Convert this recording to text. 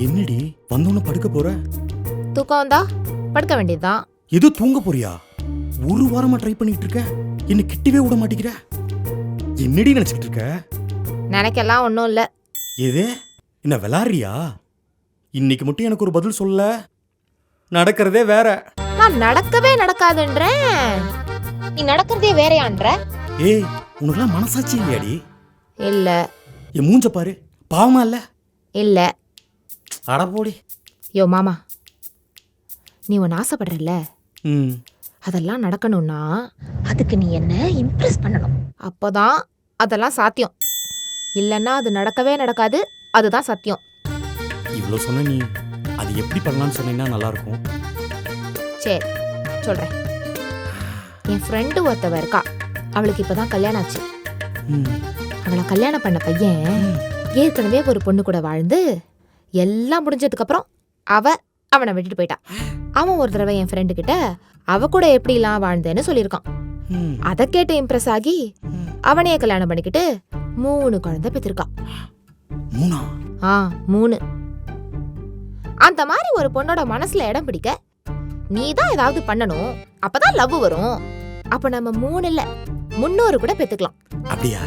என்னடி வந்தோன்னு படுக்க போற? தூக்கம் வந்தா படுக்க வேண்டியதுதான். எது தூங்க போறியா? ஒரு வாரமா ட்ரை பண்ணிட்டு இருக்க, என்ன கிட்டவே விட மாட்டேங்கிற. என்னடி நினைச்சிட்டு இருக்க? நினைக்கலாம் ஒன்றும் இல்லை. எது என்ன விளாடுறியா? இன்னைக்கு மட்டும் எனக்கு ஒரு பதில் சொல்ல. நடக்கிறதே வேற. நான் நடக்கவே நடக்காதுன்றேன், நீ நடக்கிறதே வேறையான்ற. ஏய், உனக்குலாம் மனசாட்சி இல்லையாடி? இல்ல. என் மூஞ்ச பாரு, பாவமா இல்ல? இல்ல. அட போடி. யோ மாமா, நீ ஒன்று ஆசைப்படுறல்ல, அதெல்லாம் நடக்கணும்னா அதுக்கு நீ என்ன இம்ப்ரெஸ் பண்ணணும். அப்போதான் அதெல்லாம் சாத்தியம். இல்லைன்னா அது நடக்கவே நடக்காது. அதுதான் சத்தியம். இவ்வளோ சொன்ன நீ அது எப்படி பண்ணலான்னு சொன்னீங்கன்னா நல்லா இருக்கும். சரி சொல்றேன். என் ஃப்ரெண்டு ஒருத்தவ இருக்கா, அவளுக்கு இப்பதான் கல்யாணம் ஆச்சு. அவளை கல்யாணம் பண்ண பையன் ஏற்கனவே ஒரு பொண்ணு கூட வாழ்ந்து எல்லாம் முடிஞ்சதுக்கு அப்புறம் அவனை விட்டுட்டு போயிட்டான். அவன் ஒரு தடவை என் ஃப்ரெண்டு கிட்ட அவ கூட எப்படிலாம் வாழ்ந்தேன்னு சொல்லியிருக்கான். அதை கேட்டு இம்ப்ரெஸ் ஆகி அவனையே கல்யாணம் பண்ணிக்கிட்டு 3 குழந்தை பெற்றிருக்கான். 3. அந்த மாதிரி ஒரு பொண்ணோட மனசுல இடம் பிடிக்க நீதான் ஏதாவது பண்ணணும். அப்பதான் லவ் வரும். அப்ப நம்ம 3 இல்ல 300 கூட பெத்துக்கலாம். அப்படியா?